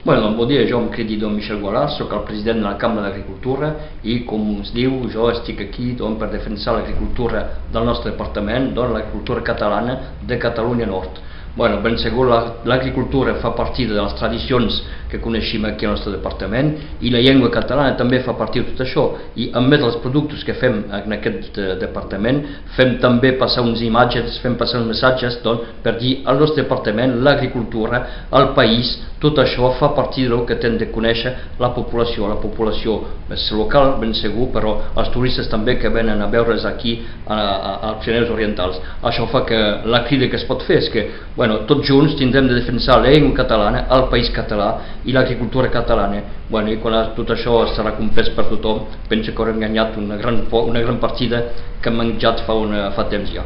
Bueno, bon dia, jo em crido Michel Gualàs, soc el president de la Cambra d'Agricultura i, com es diu, jo estic aquí per defensar l'agricultura del nostre departament, l'agricultura catalana de Catalunya Nord. Bueno, ben segur, l'agricultura fa part de les tradicions que coneixem aquí al nostre departament i la llengua catalana també fa part de tot això, i a més dels productes que fem en aquest departament fem també passar unes imatges, fem passar uns missatges per dir al nostre departament, l'agricultura, el país, tot això fa part del que hem de conèixer la població és local, ben segur, però els turistes també que venen a veure's aquí als Pirineus Orientals. Això fa que la crida que es pot fer és que tots junts tindrem de defensar la llengua catalana, el país català i l'agricultura catalana. I quan tot això serà comprès per tothom, penso que haurem guanyat una gran partida que hem menjat fa temps ja.